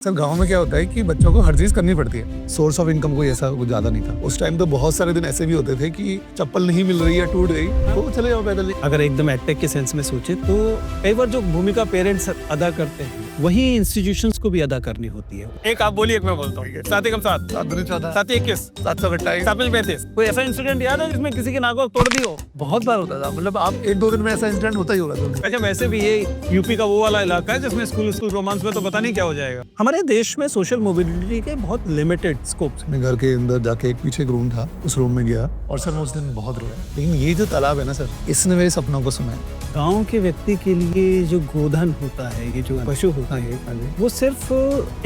Sir गाँव में क्या होता है कि बच्चों को हर चीज करनी पड़ती है। सोर्स ऑफ इनकम कोई ऐसा कुछ ज्यादा नहीं था उस टाइम। तो बहुत सारे दिन ऐसे भी होते थे कि चप्पल नहीं मिल रही है, टूट गई, तो चले जाओ पैदल। अगर एकदम एडटेक के सेंस में सोचे तो कई बार जो भूमिका पेरेंट्स अदा करते हैं वही इंस्टीट्यूशंस को भी अदा करनी होती है। एक आप बोलिए, एक मैं बोलता हूँ। 7 एकम 7 7 दूनी 14 7 21 728 7 35। कोई ऐसा इंसिडेंट याद है जिसमें किसी की नाक वाक तोड़ दी हो? बहुत बार होता था। मतलब आप 1-2 दिन में ऐसा इंसिडेंट होता ही होगा। तो अच्छा, वैसे भी ये यूपी का वो वाला इलाका है जिसमें स्कूल रोमांस में तो पता नहीं क्या हो जाएगा। हमारे देश में सोशल मोबिलिटी के बहुत लिमिटेड स्कोप्स। अपने घर के अंदर जाके एक पीछे एक रूम था, उस रूम में गया और सर मैं उस दिन बहुत रोया। लेकिन ये जो तालाब है ना सर, इसने मेरे सपनों को सुना है। गांव के व्यक्ति के लिए जो गोधन होता है, ये जो पशु होता है, वो सिर्फ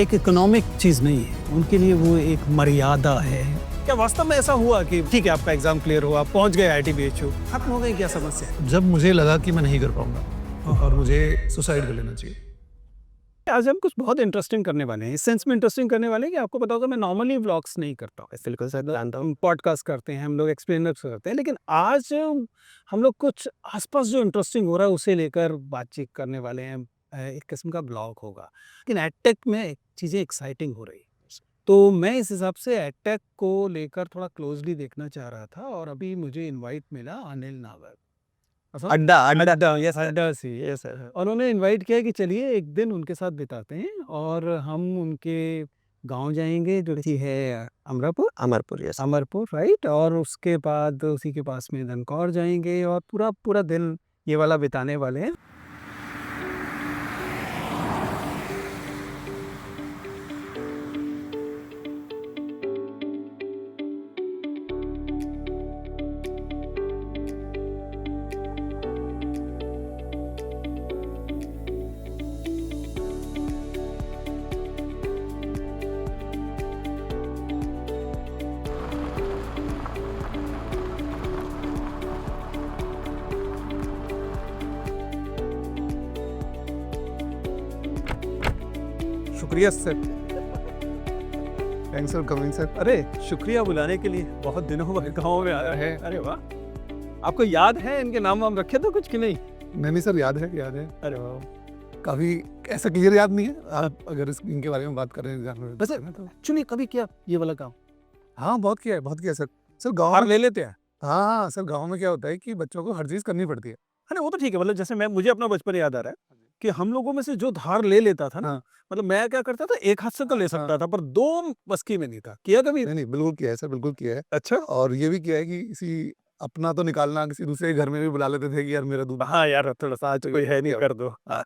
एक इकोनॉमिक चीज नहीं है, उनके लिए वो एक मर्यादा है। क्या वास्तव में ऐसा हुआ कि ठीक है आपका एग्जाम क्लियर हुआ, आप पहुंच गए ITBHU, खत्म हो गई क्या समस्या? जब मुझे लगा कि मैं नहीं कर पाऊंगा और मुझे सुसाइड कर लेना चाहिए। आज हम कुछ बहुत इंटरेस्टिंग करने वाले हैं, इस सेंस में इंटरेस्टिंग करने वाले हैं कि आपको पता होगा मैं नॉर्मली व्लॉग्स नहीं करता हूँ, बिल्कुल सर जानता हूँ, पॉडकास्ट करते हैं हम लोग, एक्सप्लेनर्स करते हैं, लेकिन आज हम लोग कुछ आसपास जो इंटरेस्टिंग हो रहा है उसे लेकर बातचीत करने वाले हैं। एक किस्म का ब्लॉग होगा, लेकिन एडटेक में चीज़ें एक्साइटिंग हो रही है, तो मैं इस हिसाब से एडटेक को लेकर थोड़ा क्लोजली देखना चाह रहा था और अभी मुझे इन्वाइट मिला अनिल नागर अड्डा यस अड्डा से, यस सर। और उन्होंने इनवाइट किया कि चलिए एक दिन उनके साथ बिताते हैं और हम उनके गांव जाएंगे जो कि है अमरपुर, यस अमरपुर, राइट। और उसके बाद उसी के पास में धनकौर जाएंगे और पूरा पूरा दिन ये वाला बिताने वाले हैं। शुक्रिया sir. Thanks for coming sir. अरे शुक्रिया बुलाने के लिए, बहुत दिनों बाद गाँव में आया है। अरे वाह, आपको याद है इनके नाम वाम रखे तो कुछ कि नहीं? नहीं सर, याद है याद है। अरे वाह, काफी ऐसा क्लियर याद नहीं है। आप अगर इनके बारे में बात कर रहे हैं वैसे एक्चुअली कभी किया ये वाला काम? हाँ बहुत किया सर। सर गाँव हार ले लेते हैं। हाँ सर, गाँव में क्या होता है कि बच्चों को हर चीज करनी पड़ती है। अरे वो तो ठीक है, मतलब जैसे मुझे अपना बचपन याद आ रहा है कि हम लोगों में से जो धार ले लेता था ना, हाँ। मतलब मैं क्या करता था, एक हाथ से तो ले सकता था पर दो बस की में नहीं था। किया कभी? नहीं बिल्कुल किया है सर, बिल्कुल किया है। अच्छा। और ये भी किया है कि किसी अपना तो निकालना, किसी दूसरे के घर में भी बुला लेते थे कि यार मेरा दूध। हाँ यार, थोड़ा सा आज कोई है नहीं, कर दो। हाँ।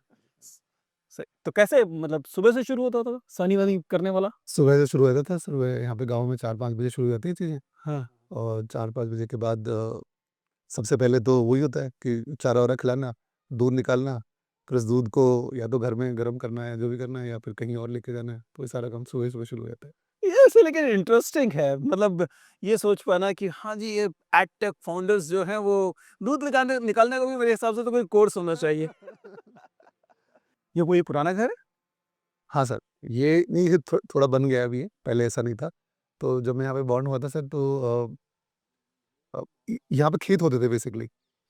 सही। तो कैसे, मतलब सुबह से शुरू होता था सानी वानी करने वाला? सुबह से शुरू होता था। सुबह यहाँ पे गाँव में 4-5 बजे शुरू हो जाती है चीजें। हाँ, और 4-5 बजे के बाद सबसे पहले तो वही होता है कि चारा वारा खिलाना, दूध निकालना, फिर उस दूध को या तो घर में गर्म करना है, जो भी करना है, या फिर कहीं और लेके जाना है। तो ये सारा काम सुबह शुरू हो जाता है। ये ऐसे लेकिन इंटरेस्टिंग है, मतलब ये सोच पाना कि हाँ जी, ये एडटेक फाउंडर्स जो हैं वो दूध निकालने का भी मेरे हिसाब से तो कोई कोर्स होना चाहिए। ये कोई पुराना घर है? हाँ सर, ये नहीं, ये थोड़ा बन गया अभी, पहले ऐसा नहीं था। तो जब मैं यहाँ पे बॉर्न हुआ था सर, तो यहाँ पे खेत होते थे बेसिकली।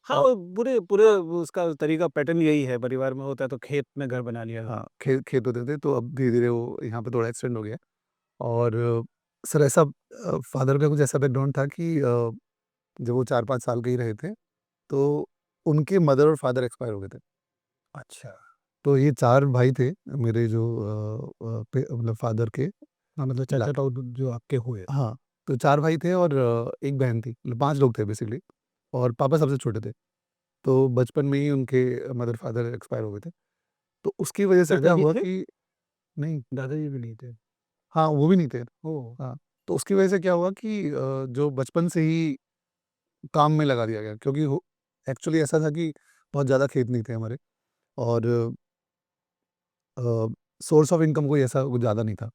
हाँ, वो पूरे पूरे उसका तरीका पैटर्न यही है, परिवार में होता है तो खेत में घर बना लिया। हाँ, खेत होते थे। तो अब धीरे धीरे वो यहाँ पे थोड़ा एक्सटेंड हो गया। और सर ऐसा फादर का कुछ ऐसा बैकग्राउंड था कि जब वो 4-5 साल के ही रहे थे, तो उनके मदर और फादर एक्सपायर हो गए थे। अच्छा। तो ये 4 भाई थे मेरे, जो मतलब फादर के। हाँ, मतलब चाचा ताऊ जो आपके हुए। हाँ, तो 4 भाई थे और एक बहन थी, मतलब 5 लोग थे बेसिकली। और पापा सबसे छोटे थे। तो बचपन में ही उनके मदर फादर एक्सपायर हो गए थे। तो उसकी वजह से क्या दादाजी हुआ थे? कि नहीं, दादाजी भी नहीं थे? हाँ, वो भी नहीं थे। ओह! हाँ, तो उसकी वजह से क्या हुआ कि जो बचपन से ही काम में लगा दिया गया, क्योंकि एक्चुअली ऐसा था कि बहुत ज़्यादा खेत नहीं थे हमारे। और सोर्स ऑफ इनकम कोई ऐसा कुछ ज़्यादा नहीं था।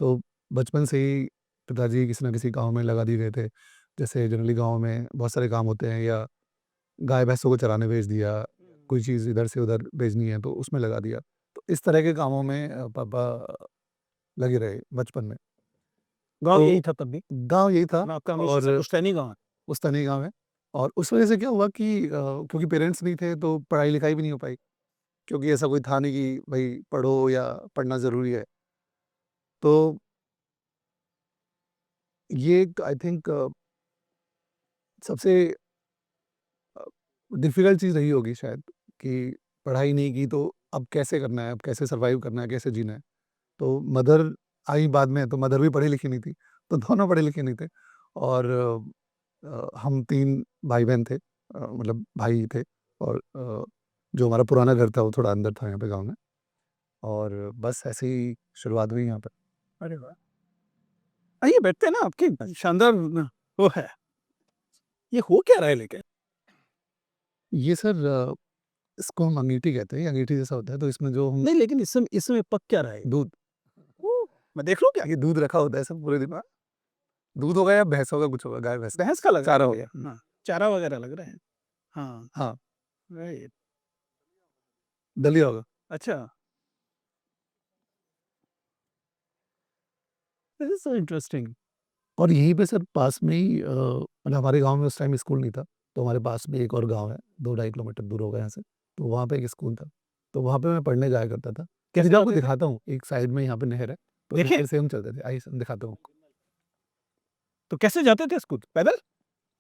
तो बचपन से ही पिताजी किसी न किसी काम में लगा दिए गए थे। जैसे जनरली गाँव में बहुत सारे काम होते हैं, या गाय भैंसों को चराने भेज दिया, कोई चीज़ इधर से उधर भेजनी है तो उसमें लगा दिया। तो इस तरह के कामों में पापा लगे रहे बचपन में। गाँव तो यही था तब भी? गाँव यही था। आपका और पुश्तैनी गाँव है? पुश्तैनी गाँव है। और उस वजह से क्या हुआ कि क्योंकि पेरेंट्स नहीं थे तो पढ़ाई-लिखाई भी नहीं हो पाई। क्योंकि ऐसा कोई था नहीं कि भई पढ़ो या पढ़ना ज़रूरी है। तो ये एक आई थिंक सबसे डिफ़िकल्ट चीज़ रही होगी शायद कि पढ़ाई नहीं की तो अब कैसे करना है, अब कैसे सर्वाइव करना है, कैसे जीना है। तो मदर आई बाद में, तो मदर भी पढ़ी-लिखी नहीं थी, तो दोनों पढ़े-लिखे नहीं थे और हम 3 भाई-बहन थे, मतलब भाई थे और जो हमारा पुराना घर था वो थोड़ा अंदर था यहाँ पे गाँव में और बस ऐसे ही शुरुआत हुई यहाँ पे। अरे वाह! आइए बैठते हैं ना, आपकी शानदार वो है। ये हो क्या रहा है लेकिन? ये सर इसको हम अंगीठी कहते हैं, ये अंगीठी जैसा होता है, तो इसमें जो हम नहीं, लेकिन इसमें पक क्या रहा है? दूध ओह! मैं देख लूँ क्या? ये दूध रखा होता है सब पूरे दिन। दूध होगा या भैंस होगा, कुछ होगा, गाय-भैंस का। भैंस का लग रहा चारा है हो मुझे। गया। हाँ, चारा वगैरह लग रहा है। हाँ, हाँ, राइट। दलिया होगा। अच्छा, दिस इज़ सो इंटरेस्टिंग। और यहीं पे सर पास में ही मतलब हमारे गाँव में उस टाइम स्कूल नहीं था, तो हमारे पास में एक और गाँव है, 2 ढाई किलोमीटर दूर होगा यहाँ से, तो वहाँ पे एक स्कूल था। तो वहाँ पे मैं पढ़ने जाया करता था। कैसे कैसे आपको जाते थे? दिखाता हूँ, एक साइड में यहाँ पे नहर है, तो देखें? नहर से हम चलते थे। आइए सर दिखाता हूँ। तो कैसे जाते थे स्कूल? पैदल? या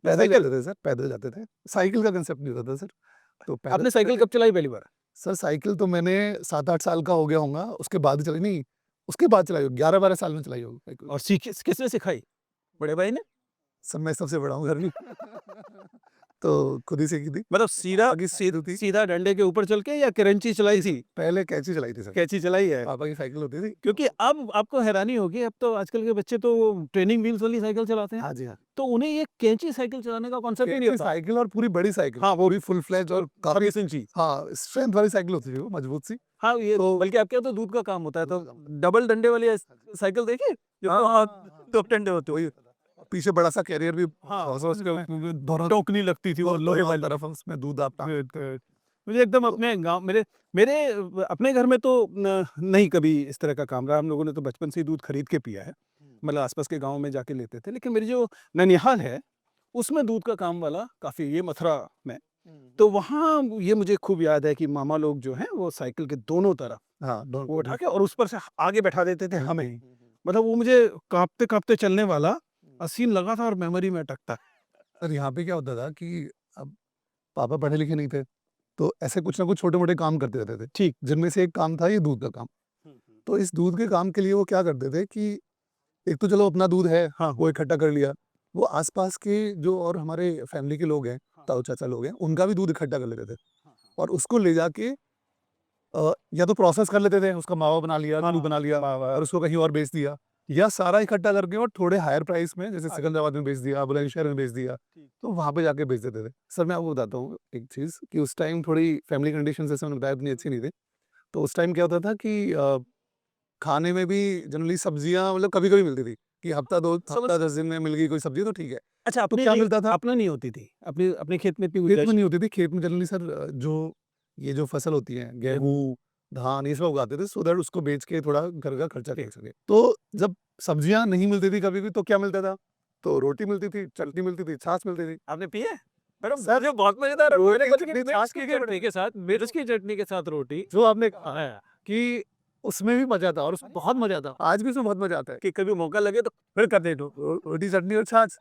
पैदल साइकिल? जाते थे सर, पैदल जाते थे। साइकिल का कांसेप्ट नहीं होता था सर, तो पैदल आपने जाते साइकिल थे। कब चलाई पहली बार? सर साइकिल तो मैंने 7-8 साल का हो गया होऊँगा, उसके बाद ही चलाई नहीं, उसके बाद चलाई होगी, 11-12 साल में चलाई होगी साइकिल। और सीखी किसने सिखाई? बड़े भाई ने? सर मैं सबसे बड़ा हूँ घर में। तो खुद ही सीखी थी। मतलब सीधा बाकी सीध होती, सीधा डंडे के ऊपर चल के या करंची चलाई थी? पहले कैंची चलाई थी सर। कैंची चलाई है? पापा की साइकिल होती थी। क्योंकि अब आपको हैरानी होगी, अब तो आजकल के बच्चे तो ट्रेनिंग व्हील्स वाली साइकिल चलाते हैं। हाँ जी, हाँ। तो उन्हें ये कैंची साइकिल चलाने का कॉन्सेप्ट ही नहीं कैंची होता। साइकिल और पूरी बड़ी साइकिल। हाँ, वो पूरी फुल फ्लेज और काफ़ी 26 इंची। हाँ, स्ट्रेंथ वाली साइकिल होती थी वो, मजबूत सी। हाँ, ये तो बल्कि आपके यहाँ तो दूध का काम होता है, तो दूध का काम होता है। डबल डंडे वाली साइकिल देखी? जो हाँ, हाँ, हाँ, हाँ। 2 डंडे होते वही हैं। पीछे बड़ा सा कैरियर भी हाँ, सौ दोनों टोकनी लगती थी वो लोहे वाली। तरफ उसमें दूध आप मुझे एकदम अपने गाँव मेरे मेरे अपने घर में तो नहीं कभी इस तरह का काम रहा। हम लोगों ने तो बचपन से ही दूध खरीद के पिया है। मतलब आस-पास के गाँव में जाके लेते थे। लेकिन मेरी जो ननिहाल है, उसमें दूध का काम वाला काफ़ी, ये मथुरा में। तो वहाँ ये मुझे खूब याद है कि मामा लोग जो हैं वो साइकिल के दोनों तरफ हाँ, वो उठा के और उस पर से आगे बैठा देते थे हमें। मतलब वो मुझे काँपते-काँपते चलने वाला सीन लगा था और मेमोरी में अटकता है। सर यहाँ पे क्या होता था कि अब पापा पढ़े लिखे नहीं थे, तो ऐसे कुछ ना कुछ छोटे-मोटे काम करते रहते थे। ठीक। जिनमें से एक काम था ये दूध का काम। तो इस दूध के काम के लिए वो क्या करते थे कि एक तो चलो अपना दूध है, हाँ। वो इकट्ठा कर लिया। वो आस-पास के जो और हमारे फैमिली के लोग हैं, ताऊ चाचा लोग हैं, उनका भी दूध इकट्ठा कर लेते थे और उसको ले जाके या तो प्रोसेस कर लेते थे, उसका मावा बना लिया, दूध बना लिया और उसको कहीं और बेच दिया, या सारा इकट्ठा करके और थोड़े हायर प्राइस में जैसे सिकंदराबाद में बेच दिया, बुलंदशहर में बेच दिया, तो वहाँ पे जाके बेच देते थे। सर मैं आपको बताता हूँ एक चीज़ कि उस टाइम थोड़ी फैमिली कंडीशंस जैसे मैंने बताया इतनी अच्छी नहीं थी। तो उस टाइम क्या होता था कि खाने में भी जनरली सब्जियाँ मतलब कभी-कभी मिलती थी कि हफ्ता 10 दिन में मिल गई कोई सब्जी तो ठीक है। अच्छा, तो क्या मिलता था? अपना नहीं होती थी। अपने अपने खेत में इतनी खेत में गुंजाइश नहीं होती थी, खेत में जनरली सर जो ये जो फसल होती है, गेहूँ, धान ये सब उगाते थे सो दैट उसको बेच के थोड़ा घर का खर्चा चल सके। तो जब सब्जियाँ नहीं मिलती थी कभी भी तो क्या मिलता था? तो रोटी मिलती थी, चटनी मिलती थी, छाछ मिलती थी। आपने पी है? मैडम सर, मुझे बहुत मज़ेदार है। रोटी मैंने की कभी चटनी छाछ नहीं, की चटनी के साथ, मिर्च की चटनी के साथ रोटी जो आपने कहा हाँ, कि उसमें भी मज़ा था और उसमें बहुत मज़ा था। आज भी उसमें बहुत मज़ा आता है। कि कभी मौका लगे तो फिर कर दे दो। रोटी, चटनी और छाछ।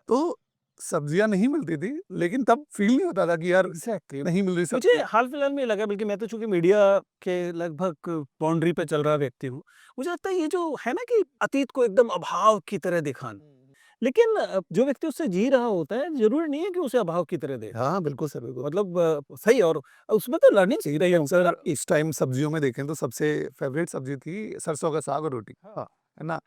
तो सब्जियाँ नहीं मिलती थी, लेकिन तब फ़ील नहीं होता था कि यार नहीं मिल रही मुझे सब्ज़ी। हाल-फिलहाल में लगा, बल्कि मैं तो चूँकि मीडिया के लगभग बाउंड्री पे चल रहा व्यक्ति हूँ। मुझे लगता है ये जो है ना कि अतीत को एकदम अभाव की तरह दिखाना। लेकिन जो व्यक्ति उससे जी रहा होता है, ज़रूरी नहीं है कि उसे अभाव की तरह देखे। हाँ, बिल्कुल सर, बिल्कुल। मतलब सही है, और उसमें तो लर्निंग सीख रही है सर सर। इस टाइम सब्जियों में देखें तो सबसे फ़ेवरेट सब्ज़ी थी सरसों का साग और रोटी। हाँ, है ना?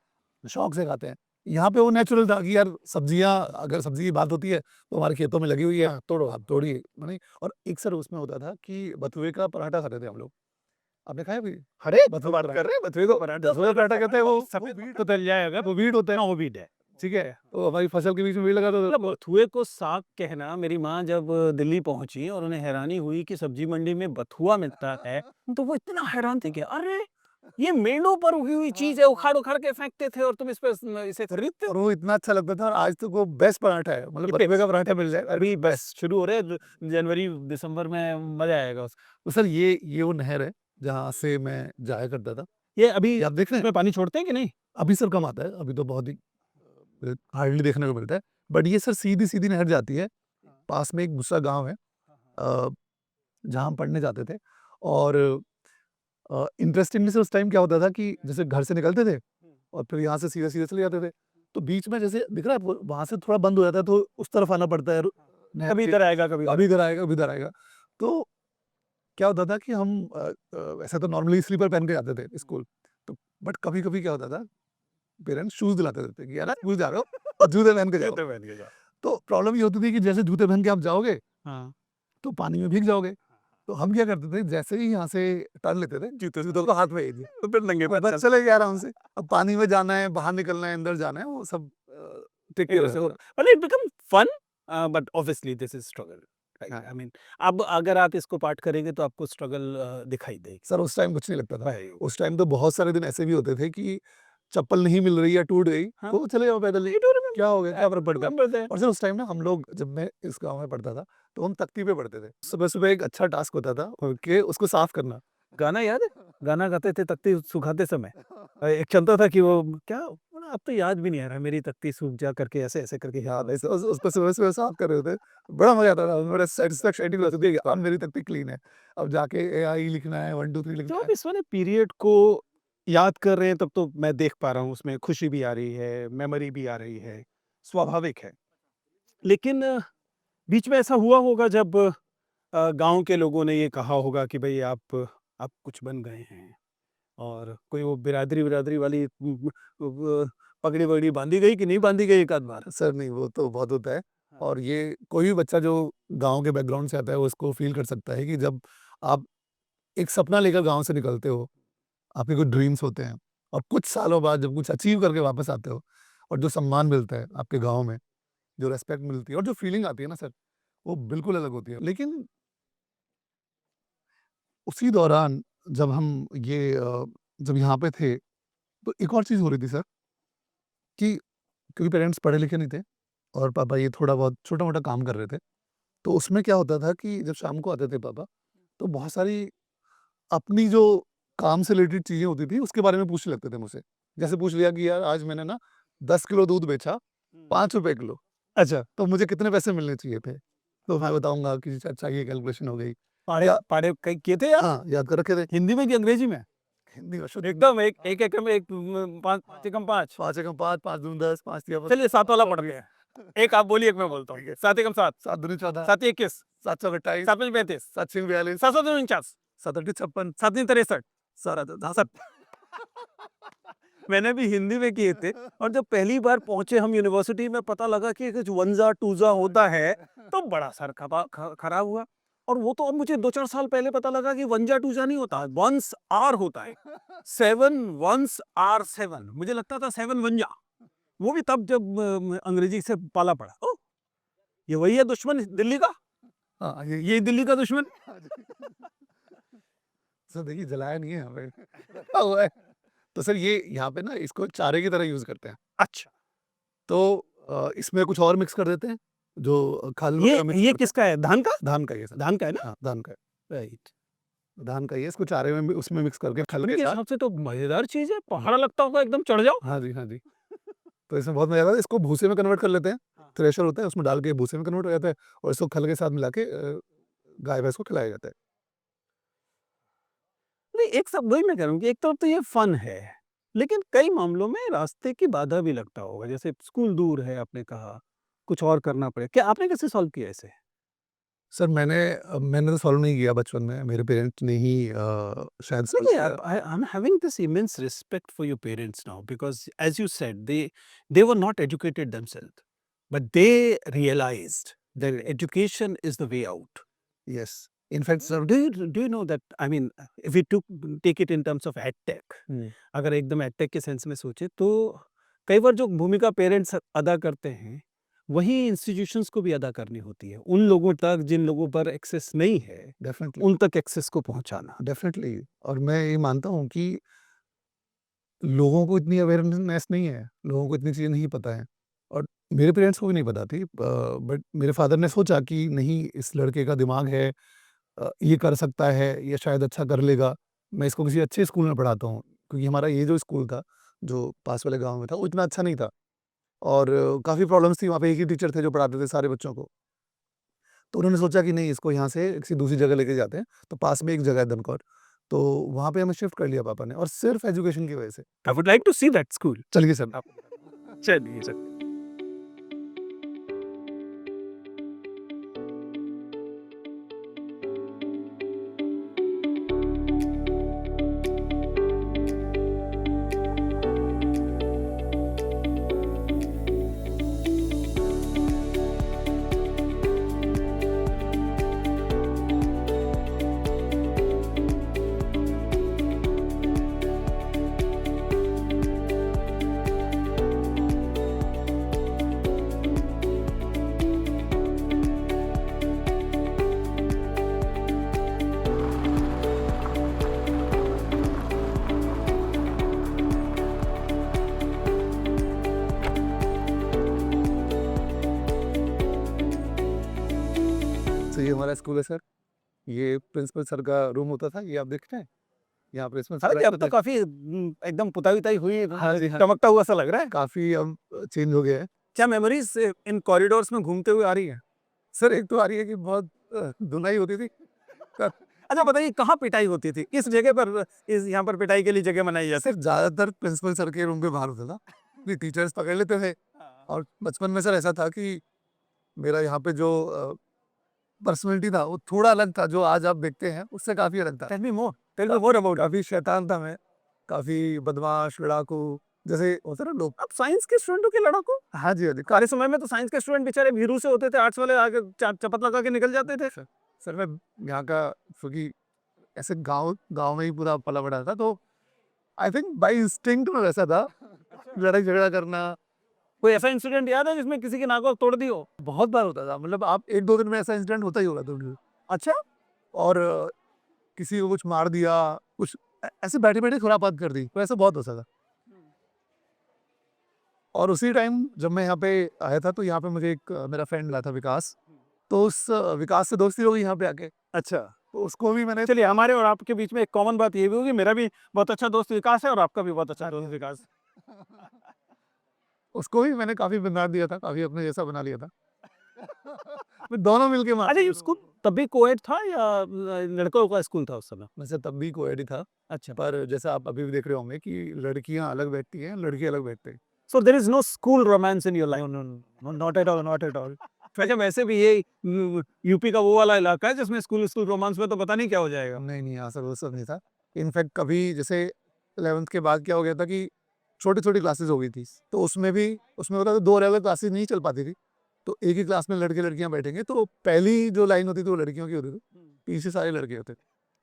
शौक से खाते हैं। यहाँ पे वो नेचुरल था कि यार सब्जियाँ अगर सब्ज़ी की बात होती है तो हमारे खेतों में लगी हुई है, तोड़ो आप तोड़िए, नहीं। और एक सर उसमें होता था कि बथुए का पराठा खाते थे हम लोग। आपने खाया कभी? अरे! बथुए बात का कर रहे हैं बथुए का पराठा। बथुए का पराठा कहते हैं वो सफ़ेद तो तल जाएगा, वो वीट होता है, वो भी है। ठीक है? तो हमारी फसल के बीच में वीट लगा था मतलब बथुए को साग कहना, मेरी माँ जब दिल्ली पहुँची और उन्हें हैरानी हुई कि सब्जी मंडी में बथुआ मिलता है, तो वो इतना हैरान थे कि अरे! ये मेड़ों पर उगी हुई चीज़ है, उखाड़-उखाड़ के फेंकते थे और तुम इस पे इसे खरीदते हो? और वो इतना अच्छा लगता था और आज तक वो बेस्ट पराठा है। मतलब बथुए का पराठा मिल जाए अभी बस शुरू हो रहे हैं, जनवरी, दिसंबर में मज़ा आएगा। तो सर ये वो नहर है जहाँ से मैं जाया करता था ये अभी ये आप देख रहे हैं इसमें पानी छोड़ते हैं कि नहीं? अभी सर कम आता है, अभी तो बहुत ही हार्डली देखने को मिलता है। बट ये सर सीधी-सीधी नहर जाती है, पास में एक दूसरा गाँव है जहाँ हम पढ़ने जाते थे और इंटरेस्टिंगली से उस टाइम क्या होता था कि जैसे घर से निकलते थे और फिर यहाँ से सीधे-सीधे चले जाते थे। तो बीच में जैसे दिख रहा है आपको वहाँ से थोड़ा बंद हो जाता है तो उस तरफ आना पड़ता है नहर कभी के इधर आएगा, कभी अभी इधर आएगा, अभी इधर आएगा। तो क्या होता था कि हम वैसे तो नॉर्मली स्लीपर पहन के जाते थे स्कूल। तो बट कभी-कभी क्या होता था पेरेंट्स शूज़ दिलाते थे कि यार स्कूल जा रहे हो और जूते पहन के जाओ। जूते पहन के जाओ। तो प्रॉब्लम ये होती थी कि जैसे जूते पहन के आप जाओगे हाँ। तो पानी में भीग जाओगे। तो हम क्या करते थे जैसे ही यहाँ से टर्न लेते थे जूतों को हाथ में ही दिए। तो फिर नंगे पैर बस चले गए आराम से। अब पानी में जाना है, बाहर निकलना है, अंदर जाना है वो सब टेक चल केयर मतलब it become fun but obviously this is struggle. हाँ। आई मीन अब अगर आप इसको पार्ट करेंगे तो आपको स्ट्रगल दिखाई देगी। सर उस टाइम कुछ नहीं लगता था। भाई उस टाइम तो बहुत सारे दिन ऐसे भी होते थे कि चप्पल नहीं मिल रही या टूट गई हाँ। तो चले जाओ पैदल ही। क्या हो गया? क्या फ़र्क पड़ता है? remember that? और सर उस टाइम ना हम लोग जब मैं इस गाँव में पढ़ता था तो हम तख्ती पे पढ़ते थे। सुबह-सुबह एक अच्छा टास्क होता था कि उसको साफ करना। गाना याद है? गाना गाते थे तख्ती सुखाते समय। एक चलता था कि वो क्या अब तो याद भी नहीं आ रहा मेरी तख्ती सूख जा करके ऐसे-ऐसे करके याद है उसको सुबह-सुबह साफ कर रहे होते। बड़ा मज़ा आता था। बड़ा सैटिस्फैक्शन होती थी कि मेरी तख्ती क्लीन है। अब जाके एआई लिखना है 1 2 3 लिखना जब आप है। इस वाले पीरियड को याद कर रहे हैं तब तो मैं देख पा रहा हूँ उसमें खुशी भी आ रही है, मेमोरी भी आ रही है, स्वाभाविक है। लेकिन बीच में ऐसा हुआ होगा जब गाँव के लोगों ने ये कहा होगा कि भई आप कुछ बन गए हैं और कोई वो बिरादरी-विरादरी वाली पगड़ी-वगड़ी बाँधी गई कि नहीं बाँधी गई एक आध बार? सर नहीं वो तो बहुत होता है और ये कोई भी बच्चा जो गाँव के बैकग्राउंड से आता है वो इसको फ़ील कर सकता है कि जब आप एक सपना लेकर गाँव से निकलते हो, आपके कुछ ड्रीम्स होते हैं और कुछ सालों बाद जब कुछ अचीव करके वापस आते हो और जो सम्मान मिलता है आपके गाँव में, जो रिस्पेक्ट मिलती है और जो फीलिंग आती है ना सर, वो बिल्कुल अलग होती है। लेकिन उसी दौरान जब हम जब यहाँ पे थे, तो एक और चीज़ हो रही थी सर कि क्योंकि पेरेंट्स पढ़े लिखे नहीं थे और पापा ये थोड़ा बहुत छोटा-मोटा काम कर रहे थे। तो उसमें क्या होता था कि जब शाम को आते थे पापा, तो बहुत सारी अपनी जो काम से रिलेटेड चीज़ें होती थी, उसके बारे में पूछने लगते थे मुझसे। जैसे पूछ लिया कि यार आज मैंने ना 10 किलो दूध बेचा, ₹5 किलो, अच्छा, तो मुझे कितने पैसे मिलने चाहिए थे? तो मैं बताऊँगा कि अच्छा ये कैलकुलेशन हो गई। पाढ़े या पाढ़े कई किए थे आप? हाँ, याद कर रखे थे। हिंदी में कि अंग्रेजी में? हिंदी में शुद्ध एकदम एक एकम एक 5 एकम 5 5 एकम 5, 5 दूनी 10, 5 तिया चलिए 7 वाला पढ़ गए। एक आप बोलिए, एक मैं बोलता ठीक हूँ। है। 7 एकम 7, 7 दूनी 14, 7 21, 7 चौक 28, 7 पंच 35, 7 छीक 42, 7 7 49, 7 अट्ठी 56, 7 तीन 63। 7 मैंने भी हिंदी में किए थे और जब पहली बार पहुंचे हम यूनिवर्सिटी में पता लगा कि कुछ वनजा टूजा होता है तो बड़ा सर खराब हुआ। और वो तो अब मुझे 2-4 साल पहले पता लगा कि वनजा टूजा नहीं होता, वंस आर होता है। 7 वंस आर 7, मुझे लगता था 7 वंजा। वो भी तब जब अंग्रेजी से पाला पड़ा। ओ ये वही है दुश्मन दिल्ली का, हाँ, ये दिल्ली का दुश्मन। सर देखिए जलाया नहीं है यहाँ पे, रखा हुआ है। तो सर ये यहाँ पे ना इसको चारे की तरह यूज़ करते हैं। अच्छा, तो इसमें कुछ और मिक्स कर देते हैं, जो खल वगैरह मिक्स ये करते हैं। किसका है? धान का? धान का ही है सर। धान का है ना? हाँ, धान का है। राइट। धान का ही है, इसको चारे में भी उसमें मिक्स करके खल के मेरे साथ हिसाब से तो मजेदार चीज है, पहाड़ा लगता होगा एकदम, चढ़ जाओ। हाँ जी, हाँ जी। तो इसमें बहुत मज़ा आता है, इसको भूसे में कन्वर्ट कर लेते हैं। हाँ। थ्रेशर होता है, उसमें डाल के भूसे में कन्वर्ट हो जाता है और इसको खल के साथ मिला के गाय भैंस को खिलाया जाता है। नहीं, एक सब वही मैं कह रहा हूँ कि एक तरफ तो ये फन है, लेकिन कई मामलों में रास्ते की बाधा भी लगता होगा। जैसे स्कूल दूर है आपने कहा, कुछ और करना पड़े। क्या आपने कैसे सॉल्व किया इसे? सर मैंने तो सॉल्व नहीं किया बचपन में, मेरे पेरेंट्स ने ही शायद सॉल्व नहीं, किया। I am having this immense respect for your parents now because as you said they were not educated themselves, but they realised that education is the way out. Yes, in fact sir Do you know that, I mean, if we take it in terms of edtech, अगर एकदम edtech के sense में सोचे तो कई बार जो भूमिका parents अदा करते हैं वही इंस्टीट्यूशंस को भी अदा करनी होती है। उन लोगों तक जिन लोगों पर एक्सेस नहीं है, डेफिनिटली उन तक एक्सेस को पहुंचाना। डेफिनिटली और मैं ये मानता हूँ कि लोगों को इतनी अवेयरनेस नहीं है, लोगों को इतनी चीज़ें नहीं पता है और मेरे पेरेंट्स को भी नहीं पता थी बट मेरे फादर ने सोचा कि नहीं इस लड़के का दिमाग है ये कर सकता है, ये शायद अच्छा कर लेगा, मैं इसको किसी अच्छे स्कूल में पढ़ाता हूँ। क्योंकि हमारा ये जो स्कूल था, जो पास वाले गाँव में था, वो इतना अच्छा नहीं था और काफ़ी प्रॉब्लम्स थी, वहाँ पे एक ही टीचर थे जो पढ़ाते थे सारे बच्चों को। तो उन्होंने सोचा कि नहीं, इसको यहाँ से किसी दूसरी जगह लेके जाते हैं, तो पास में एक जगह है दमकौर, तो वहाँ पे हमें शिफ्ट कर लिया पापा ने और सिर्फ़ एजुकेशन की वजह से। I would like to see that school. चलिए सर। चलिए सर। तो ये हमारा स्कूल है सर। ये प्रिंसिपल सर का रूम होता था, ये आप देख रहे हैं? यहाँ प्रिंसिपल सर हालाँकि अब रहते तो थे। काफ़ी एकदम पुताई-वुताई हुई है, हाँ जी, हाँ। चमकता हुआ सा लग रहा है। काफ़ी अब चेंज हो गया है। क्या मेमोरीज़ इन कॉरिडोर्स में घूमते हुए आ रही है? सर एक तो आ रही है कि बहुत धुनाई होती थी। अच्छा बताइए, कहाँ पिटाई होती थी? किस जगह पर इस यहाँ पर पिटाई के लिए जगह बनाई जाती सर ज़्यादातर प्रिंसिपल सर के रूम के बाहर होता था। कि टीचर्स पकड़ लेते थे और बचपन में सर ऐसा था कि मेरा यहाँ पे जो पर्सनैलिटी था वो थोड़ा अलग था, जो आज आप देखते हैं उससे काफ़ी अलग था। Tell me more about. काफ़ी शैतान था मैं, काफ़ी बदमाश, लड़ाकू, जैसे होता है ना लोग। आप साइंस के स्टूडेंटों के लड़ाकू? हाँ जी, हाँ जी। हमारे समय में तो साइंस के स्टूडेंट बेचारे भीरू से होते थे, आर्ट्स वाले आके चपत लगा के निकल जाते थे। सर मैं यहाँ का, क्योंकि ऐसे गाँव गाँव में ही पूरा पला-बड़ा था, तो आई थिंक बाय इंस्टिंक्ट में वैसा था, लड़ाई-झगड़ा करना। कोई ऐसा इंसिडेंट याद है जिसमें किसी की नाक वाक तोड़ दी हो? बहुत बार होता था, मतलब आप 1-2 दिन में ऐसा इंसिडेंट होता ही होगा तो। अच्छा। और किसी को कुछ मार दिया, कुछ ऐसे बैठे-बैठे खुरापात कर दी, तो ऐसा बहुत होता था। और उसी टाइम जब मैं यहाँ पे आया था, तो यहाँ पे मुझे एक मेरा फ्रेंड मिला था विकास, तो उस विकास से दोस्ती हो गई यहाँ पे आके, अच्छा। तो उसको भी मैंने चलिए, हमारे और आपके बीच में एक कॉमन बात ये भी होगी, मेरा भी बहुत अच्छा दोस्त विकास है और आपका भी बहुत अच्छा दोस्त विकास है। उसको भी मैंने काफ़ी बना दिया था, काफ़ी अपने जैसा बना लिया था। फिर दोनों मिलके मार अच्छा, ये स्कूल तब भी कोएड था या लड़कों का स्कूल था उस समय? वैसे तब भी कोएड ही था, अच्छा। पर जैसा आप अभी भी देख रहे होंगे कि लड़कियाँ अलग बैठती हैं, लड़के अलग बैठते हैं। So there is no school romance in your life? No, no, no, not at all, not at all. वैसे वैसे भी ये यूपी का वो वाला इलाका है जिसमें स्कूल स्कूल रोमांस में तो पता नहीं क्या हो जाएगा। नहीं, नहीं, यहाँ सर वो सब नहीं था। इनफैक्ट कभी जैसे 11th के बाद क्या हो गया था कि छोटी-छोटी क्लासेस हो गई थी, तो उसमें होता था 2 अलग-अलग क्लासेस नहीं चल पाती थी। तो एक ही क्लास में लड़के-लड़कियाँ बैठेंगे, तो पहली जो लाइन होती थी वो लड़कियों की होती थी, पीछे सारे लड़के होते थे।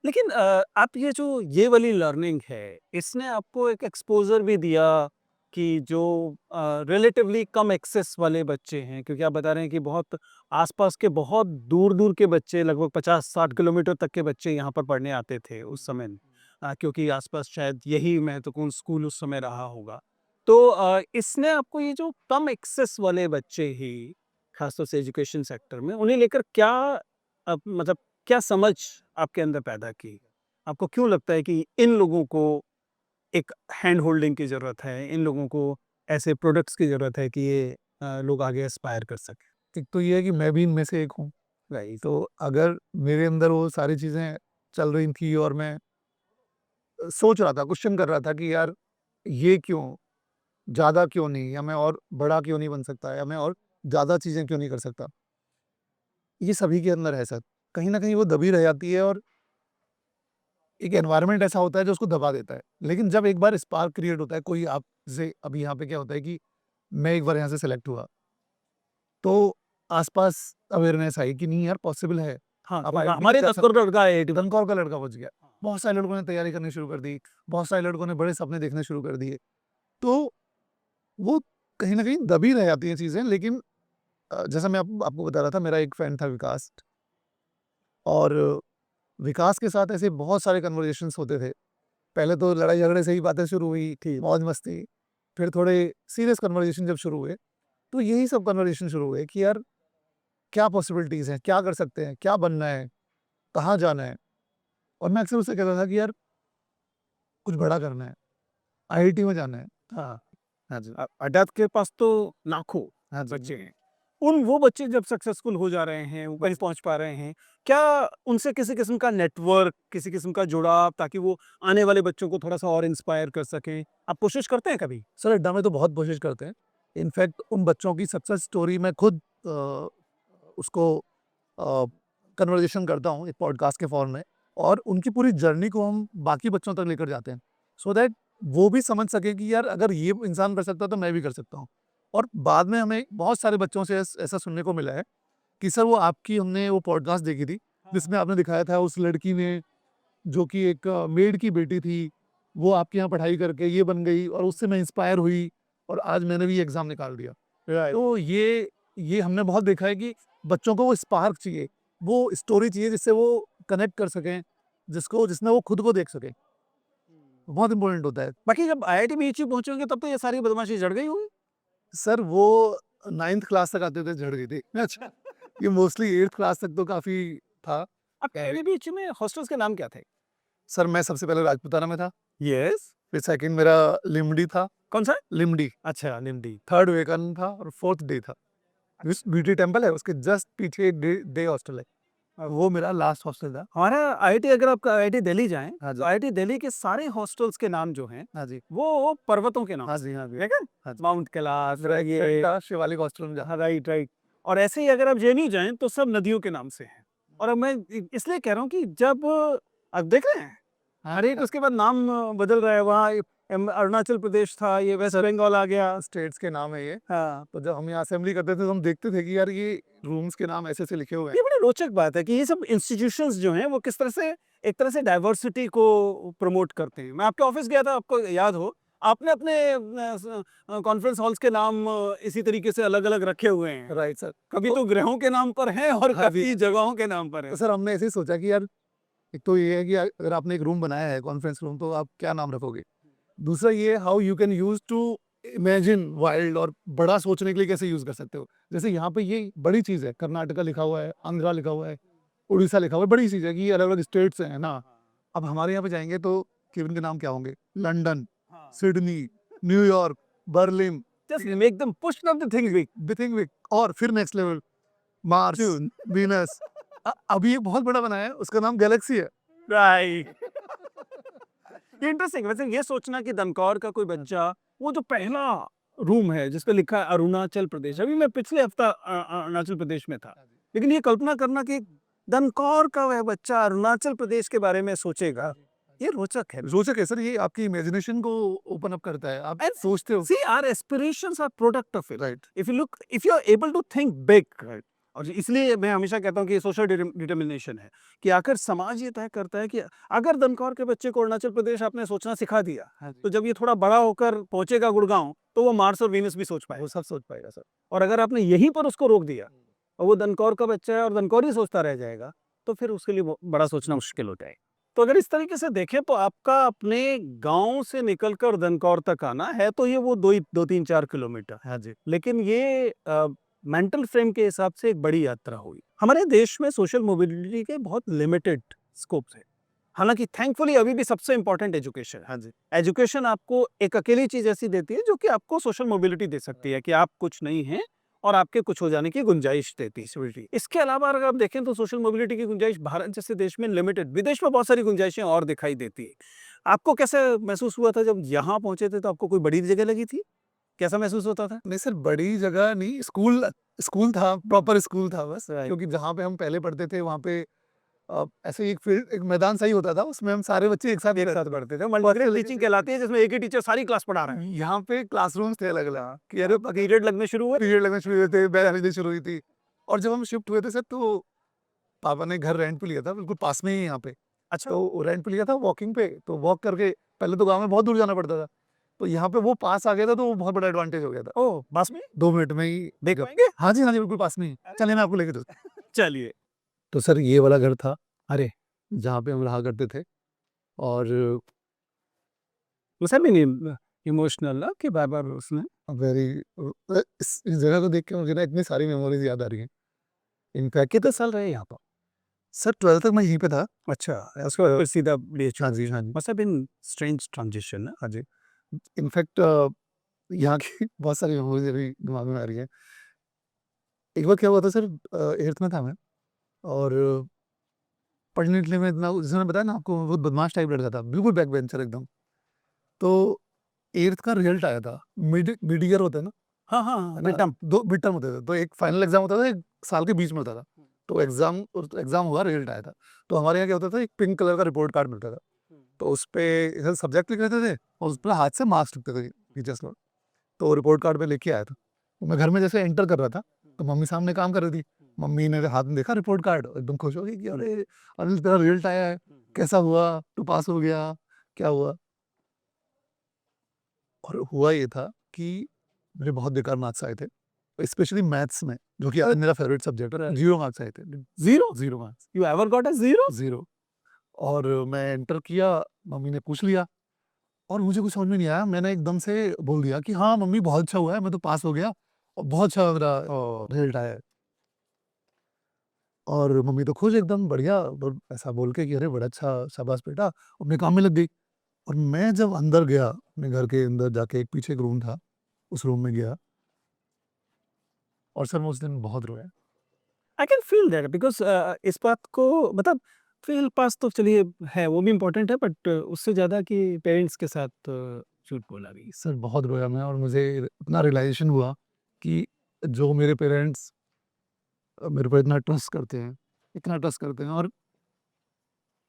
लेकिन आप ये वाली लर्निंग है, इसने आपको एक एक्सपोज़र भी दिया कि जो रिलेटिवली कम एक्सेस वाले बच्चे हैं, क्योंकि आप बता रहे हैं कि बहुत आस-पास के बहुत दूर-दूर के बच्चे, लगभग 50-60 किलोमीटर तक के बच्चे यहाँ पर पढ़ने आते थे उस समय। क्योंकि आस-पास शायद यही महत्वपूर्ण स्कूल उस समय रहा होगा। तो इसने आपको ये जो कम एक्सेस वाले बच्चे ही, ख़ासतौर से एजुकेशन सेक्टर में, उन्हें लेकर क्या मतलब क्या समझ आपके अंदर पैदा की? आपको क्यों लगता है कि इन लोगों को एक हैंड होल्डिंग की ज़रूरत है, इन लोगों को ऐसे प्रोडक्ट्स की ज़रूरत है कि ये लोग आगे एस्पायर कर सकें? एक तो ये है कि मैं भी इनमें से एक हूँ, राइट। तो अगर मेरे अंदर वो सारी चीज़ें चल रही थी और मैं सोच रहा था, क्वेश्चन कर रहा था कि यार ये क्यों? ज़्यादा क्यों नहीं? या मैं और बड़ा क्यों नहीं बन सकता? या मैं और ज़्यादा चीज़ें क्यों नहीं कर सकता? ये सभी के अंदर है सर। कहीं न कहीं वो दबी रह जाती है और एक एनवायरनमेंट ऐसा होता है जो उसको दबा देता है। लेकिन जब एक बार स्पार्क क्रिएट होता है, कोई आप जैसे अभी यहाँ पे क्या होता है कि मैं एक बार यहाँ से सेलेक्ट हुआ, तो आस-पास अवेयरनेस आई कि नहीं यार पॉसिबल है। हाँ, आप तो आईआईटी हमारे जा 10 करोड़ का है दमकौर का लड़का बच गया। बहुत सारे लड़कों ने तैयारी करनी शुरू कर दी, बहुत सारे लड़कों ने बड़े सपने देखने शुरू कर दिए। तो वो कहीं न कहीं दबी रह जाती हैं चीज़ें, लेकिन जैसा मैं आपको बता रहा था, मेरा एक फ्रेंड था विकास, और विकास के साथ ऐसे बहुत सारे कन्वर्सेशंस होते थे। पहले तो लड़ाई-झगड़े से ही बातें शुरू हुई, मौज-मस्ती, फिर थोड़े सीरियस कन्वर्सेशन जब शुरू हुए, तो यही सब कन्वर्सेशन शुरू हुए कि यार क्या पॉसिबिलिटीज़ हैं, क्या कर सकते हैं, क्या बनना है, कहाँ जाना है? और मैं अक्सर उससे कहता था कि यार कुछ बड़ा करना है, आईआईटी में जाना है। हाँ, हाँ जी। अड्डाद के पास तो लाखों हाँ जी। बच्चे हैं। वो बच्चे जब सक्सेसफुल हो जा रहे हैं, ऊपर पहुँच पा रहे हैं, क्या उनसे किसी किस्म का नेटवर्क, किसी किस्म का जुड़ाव ताकि वो आने वाले बच्चों को थोड़ा-सा और इंस्पायर कर सकें? आप कोशिश करते हैं कभी? सर अड्डा में तो बहुत कोशिश करते हैं। इनफैक्ट उन बच्चों की सक्सेस स्टोरी मैं खुद उसको कन्वर्सेशन करता हूँ एक पॉडकास्ट के फॉर्म में, और उनकी पूरी जर्नी को हम बाकी बच्चों तक लेकर जाते हैं, सो दैट वो भी समझ सके कि यार अगर ये इंसान कर सकता है तो मैं भी कर सकता हूँ। और बाद में हमें बहुत सारे बच्चों से ऐसा सुनने को मिला है कि सर वो आपकी हमने वो पॉडकास्ट देखी थी जिसमें आपने दिखाया था उस लड़की ने, जो कि एक मेड की बेटी थी, वो आपके यहाँ पढ़ाई करके ये बन गई और उससे मैं इंस्पायर हुई और आज मैंने भी एग्ज़ाम निकाल दिया। तो ये हमने बहुत देखा है कि बच्चों को वो स्पार्क चाहिए, वो स्टोरी चाहिए जिससे वो कनेक्ट कर सकें, जिसमें वो खुद को देख सकें। बहुत इम्पोर्टेंट होता है। बाकी जब आईआईटी बीएचयू पहुँचोगे तब तो ये सारी बदमाशी झड़ गई होगी? सर वो 9th क्लास तक आते थे झड़ गई थी। अच्छा। ये मोस्टली 8th क्लास तक तो काफ़ी था। आपके आईआईटी बीएचयू में हॉस्टल्स के नाम क्या थे? सर मैं सबसे पहले राजपूताना में था, यस। फिर सेकंड मेरा लिमडी था, कौन सा? लिमडी, अच्छा, निम्डी। थर्ड विवेकानंद था और फोर्थ डे था। ब्यूटी टेम्पल है उसके जस्ट पीछे डे हॉस्टल है, वो मेरा लास्ट हॉस्टल था। हमारा आईआईटी, अगर आप आईआइटी दिल्ली जाएँ, हाँ तो जी। आईआईटी दिल्ली के सारे हॉस्टल्स के नाम जो हैं, हाँ जी। वो पर्वतों के नाम हाँ से जी, हाँ जी। हैं, ठीक है? हाँ जी। माउंट कैलाश, मेरा ये एक था शिवालिक हॉस्टल में हाँ, राइट, राइट। और ऐसे ही अगर आप जेएनयू जाएँ, तो सब नदियों के नाम से हैं। और अब मैं इसलिए कह रहा हूँ कि जब आप देख रहे हैं, हर एक उसके बाद नाम बदल रहा है। वहाँ अरुणाचल प्रदेश था, ये वेस्ट बंगाल आ गया। स्टेट्स के नाम है ये। हाँ, तो जब हम यहाँ असेंबली करते थे तो हम देखते थे कि यार ये रूम्स के नाम ऐसे-ऐसे लिखे हुए हैं। ये बड़ी रोचक बात है कि ये सब इंस्टीट्यूशंस जो हैं, वो किस तरह से एक तरह से डाइवर्सिटी को प्रमोट करते हैं। मैं आपके ऑफिस गया था, आपको याद हो, आपने अपने कॉन्फ्रेंस हॉल्स के नाम इसी तरीके से अलग-अलग रखे हुए हैं। Right sir. कभी तो ग्रहों के नाम पर हैं और हाँ जी। कभी जगहों के नाम पर तो हैं। सर हमने ऐसे ही सोचा कि यार एक तो ये है कि अगर आपने एक रूम बनाया है कॉन्फ्रेंस रूम तो आप क्या नाम रखोगे? दूसरा ये how you can use to imagine wild, और बड़ा सोचने के लिए कैसे यूज़ कर सकते हो? जैसे यहाँ पे ये बड़ी चीज़ है, कर्नाटका लिखा हुआ है, आंध्रा लिखा हुआ है, उड़ीसा लिखा हुआ है, बड़ी चीज़ है कि ये अलग-अलग स्टेट्स हैं ना। अब हमारे यहाँ पे जाएँगे तो केविन के नाम क्या होंगे? London, Sydney, New York, Berlin, just make them push off the things big. बिथिंगविक, और फिर next level Mars, June. Venus. अभी एक बहुत बड़ा बनाया है, उसका नाम गैलेक्सी है। राइट। ये इंटरेस्टिंग। वैसे ये सोचना कि दनकौर का कोई बच्चा, वो जो पहला रूम है जिस पे लिखा है अरुणाचल प्रदेश, अभी मैं पिछले हफ्ता अरुणाचल प्रदेश में था, लेकिन ये कल्पना करना कि दनकौर का वह बच्चा अरुणाचल प्रदेश के बारे में सोचेगा, ये रोचक है। रोचक है सर, ये आपकी इमेजिनेशन को ओपन अप करता है। आप And सोचते हो। See, our aspirations are product of it. Right. If you are able to think big, right? और इसलिए मैं हमेशा कहता हूँ कि सोशल डिटर्मिनेशन है कि आखिर समाज ये तय करता है कि अगर दनकौर के बच्चे को अरुणाचल प्रदेश आपने सोचना सिखा दिया, हाँ जी। तो जब ये थोड़ा बड़ा होकर पहुंचेगा गुड़गांव, तो वो मार्स और वीनस भी सोच वो पाएगा। सब सोच पाएगा सर। और अगर आपने यहीं पर उसको रोक दिया और वो दनकौर का बच्चा है और दनकौर ही सोचता रह जाएगा, तो फिर उसके लिए बड़ा सोचना मुश्किल हो जाएगा। तो अगर इस तरीके से देखें तो आपका अपने गांव से निकलकर दनकौर तक आना है, तो ये वो 2-3-4 किलोमीटर, हाँ जी। लेकिन ये मेंटल फ्रेम के हिसाब से एक बड़ी यात्रा हुई। हमारे देश में सोशल मोबिलिटी के बहुत लिमिटेड स्कोप्स हैं। हालांकि थैंकफुली अभी भी सबसे इंपॉर्टेंट एजुकेशन है। हाँ जी। एजुकेशन आपको एक अकेली चीज ऐसी देती है जो कि आपको सोशल मोबिलिटी दे सकती है कि आप कुछ नहीं हैं और आपके कुछ हो जाने की गुंजाइश देती है। इसके अलावा अगर आप देखें तो सोशल मोबिलिटी की गुंजाइश भारत जैसे देश में लिमिटेड, विदेश में बहुत सारी गुंजाइशें और दिखाई देती है। आपको कैसे महसूस हुआ था जब यहाँ पहुंचे थे? तो आपको कोई बड़ी जगह लगी थी? कैसा महसूस होता था? नहीं सर, बड़ी जगह नहीं, स्कूल था, प्रॉपर स्कूल था बस। Right. क्योंकि जहाँ पे हम पहले पढ़ते थे वहाँ पे ऐसे ही एक मैदान सा ही होता था, उसमें हम सारे बच्चे एक साथ पढ़ते थे। मल्टीग्रेड टीचिंग कहलाती है जिसमें एक ही टीचर सारी क्लास पढ़ा रहा है। यहाँ पे क्लासरूम्स थे अलग-अलग कि अरे पीरियड लगने शुरू हुए। पीरियड लगने शुरू हुए थे, बेल आनी शुरू हुई थी। और जब हम शिफ्ट हुए थे सर, तो पापा ने घर रेंट पे लिया था, बिल्कुल पास में ही यहाँ पे। अच्छा। तो रेंट पे लिया था वॉकिंग पे, तो वॉक करके पहले तो गाँव में बहुत दूर जाना पड़ता था। तो यहाँ पे वो पास आ गया था, तो वो बहुत बड़ा एडवांटेज हो गया था। ओह, बस में 2 मिनट में ही देख पाएंगे? हाँ जी, हाँ जी, बिल्कुल पास में ही। चलिए मैं आपको लेके चलता हूँ। चलिए। तो सर ये वाला घर था, अरे, जहाँ पे हम रहा करते थे। और उसे भी नहीं इमोशनल ना कि बार-बार उसने वेरी इस जगह को देख के मुझे ना इतनी सारी मेमोरीज़ याद आ रही हैं। इनफैक्ट कितने साल रहे यहाँ पर? सर 12th तक मैं यहीं पे था। अच्छा, उसके बाद फिर सीधा बीएचयू। हाँ जी, हाँ जी। Must have been strange transition ना? हाँ जी। इनफैक्ट यहाँ की बहुत सारी मेमोरीज अभी दिमाग में आ रही है। एक बार क्या हुआ था सर, 8th में था मैं, और पढ़ने के लिए मैं इतना, जैसे मैंने बताया ना आपको, बहुत बदमाश टाइप लड़का था, बिल्कुल बैक बेंचर एकदम। तो 8th का रिजल्ट आया था, मिड ईयर होता है ना, हाँ, हाँ, हाँ, है ना? Mid term. 2 मिड टर्म होते थे, तो एक फाइनल एग्ज़ाम होता था, एक साल के बीच में होता था। तो एग्ज़ाम हुआ, रिजल्ट आया था। तो हमारे यहाँ क्या होता था, एक पिंक कलर का रिपोर्ट कार्ड मिलता था। तो उसपे इधर सब्जेक्ट लिख लेते थे और उस पे हाथ से मार्क्स लिखते थे टीचर्स लोग। तो रिपोर्ट कार्ड में लेके आया था। तो मैं घर में जैसे एंटर कर रहा था, तो मम्मी सामने काम कर रही थी। मम्मी ने हाथ में देखा रिपोर्ट कार्ड, एकदम खुश हो गई कि अरे अनिल, तेरा रिजल्ट आया है, कैसा हुआ? तू पास हो गया, क्या हुआ? और हुआ ये था कि मेरे बहुत बेकार मार्क्स आए थे, स्पेशली मैथ्स में, जो कि आज मेरा फेवरेट सब्जेक्ट है। 0 मार्क्स आए थे। Zero? 0 marks, you ever got a zero? 0। और मैं एंटर किया, मम्मी ने पूछ लिया और मुझे कुछ समझ में नहीं आया। मैंने एकदम से बोल दिया कि हाँ मम्मी, बहुत अच्छा हुआ है, मैं तो पास हो गया और बहुत अच्छा मेरा रिजल्ट आया है। और मम्मी तो खुश एकदम बढ़िया, और ऐसा बोल के कि अरे बड़ा अच्छा, शाबाश बेटा, अपने काम में लग गई। और मैं जब अंदर गया, अपने घर के अंदर जाके, एक पीछे एक रूम था, उस रूम में गया, और सर मैं उस दिन बहुत रोया। I can feel that because इस बात को मतलब फेल पास तो चलिए है, वो भी इम्पोर्टेंट है, बट उससे ज़्यादा कि पेरेंट्स के साथ झूठ बोला भी। सर बहुत रोया मैं, और मुझे इतना रियलाइज़ेशन हुआ कि जो मेरे पेरेंट्स मेरे पे इतना ट्रस्ट करते हैं, और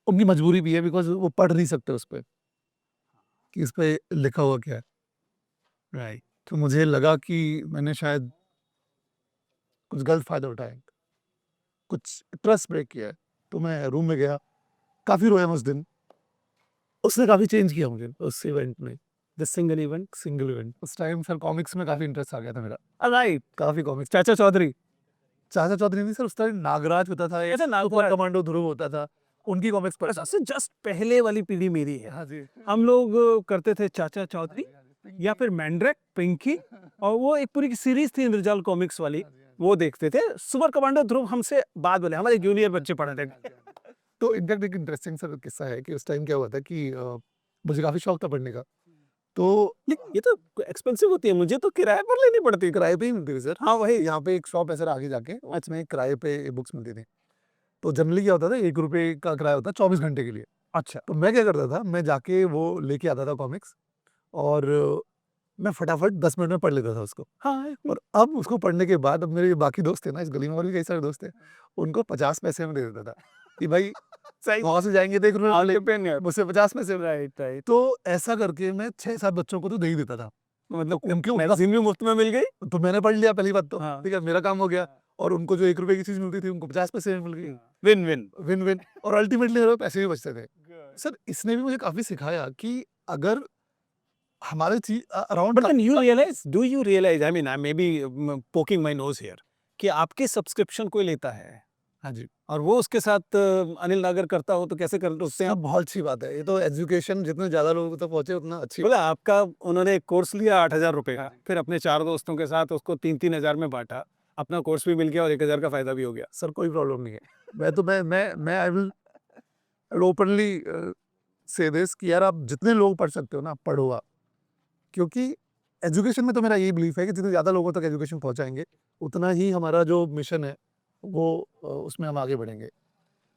उनकी मजबूरी भी है, बिकॉज़ वो पढ़ नहीं सकते उस पे, कि इस पे लिखा हुआ क्या है। राइट। तो मुझे लगा कि मैंने शायद कुछ गलत फ़ायदा उठाया है, कुछ ट्रस्ट ब्रेक किया है। तो मैं रूम में गया, काफ़ी रोया मैं उस दिन। उसने काफ़ी चेंज किया मुझे उस इवेंट ने, द सिंगल इवेंट। उस टाइम सर कॉमिक्स में काफ़ी इंटरेस्ट आ गया था मेरा, राइट। काफ़ी कॉमिक्स। चाचा चौधरी। चाचा चौधरी नहीं सर, उस टाइम नागराज होता था, एक अच्छा, सुपर नागराज। कमांडो ध्रुव होता था, उनकी कॉमिक्स पढ़ता था। सबसे जस्ट पहले वाली पीढ़ी मेरी है। हाँ जी। हम लोग करते थे चाचा चौधरी या फिर मैंड्रेक, पिंकी, और वो एक पूरी की सीरीज थी इंद्रजाल कॉमिक्स वाली, वो देखते थे। सुपर कमांडो ध्रुव हमसे बाद वाले, हमारे जूनियर बच्चे पढ़ते थे। तो इनफैक्ट एक इंटरेस्टिंग सा किस्सा है कि उस टाइम क्या हुआ था कि मुझे काफ़ी शौक था पढ़ने का। तो लेकिन ये तो एक्सपेंसिव होती है, मुझे तो किराए पर लेनी पड़ती है। किराए पे ही मिलती थी सर। हाँ, वही। यहाँ पे एक शॉप है सर, आगे जाके, उसमें किराए पे बुक्स मिलती थी। तो जनरली क्या होता था, ₹1 का किराया होता है 24 घंटे के लिए। अच्छा। तो मैं क्या करता था, मैं जाके वो लेके आता था कॉमिक्स, और मैं फटाफट 10 मिनट में पढ़ लेता था उसको। हाँ, और अब उसको पढ़ने के बाद, अब मेरे बाकी दोस्त थे ना इस गली में, और भी कई सारे दोस्त थे, उनको 50 पैसे में दे देता था कि भाई सही। वहाँ से जाएँगे तो ₹1 हाँ, ले, डिपेंड है। मुझसे 50 पैसे में। Right, right. तो ऐसा करके मैं 6-7 बच्चों को तो दे ही देता था। मतलब उनके मैगज़ीन भी मुफ्त में मिल गई। तो मैंने पढ़ लिया पहली बात तो, हाँ। ठीक है, मेरा काम हो गया। और उनको जो ₹1 की चीज़ मिलती थी, उनको 50 पैसे में मिल गई। विन-विन। विन-विन, और अल्टीमेटली मेरे पैसे भी बचते थे। सर इसने भी मुझे काफ़ी सिखाया कि अगर हमारे around but then do you realise, I mean, I may be poking my nose here, कि आपके सब्सक्रिप्शन कोई लेता है हाँ जी, और वो उसके साथ अनिल नागर करता हो, तो कैसे कर उससे सब आप बहुत अच्छी बात है। ये तो एजुकेशन जितने ज़्यादा लोगों तक पहुँचे, उतना अच्छी। बोला आपका उन्होंने एक कोर्स लिया 8,000 रुपए का, फिर अपने 4 दोस्तों के साथ उसको 3-3 हज़ार में बाँटा, अपना कोर्स भी मिल गया और 1,000 का फ़ायदा भी हो गया। सर कोई प्रॉब्लम नहीं है। मैं आई विल ओपनली से दिस कि यार आप जितने लोग पढ़ सकते हो ना, पढ़ो आप। क्योंकि एजुकेशन में तो मेरा यही बिलीफ है कि जितने ज़्यादा लोगों तक एजुकेशन पहुँचाएँगे, उतना ही हमारा जो मिशन है, वो उसमें हम आगे बढ़ेंगे।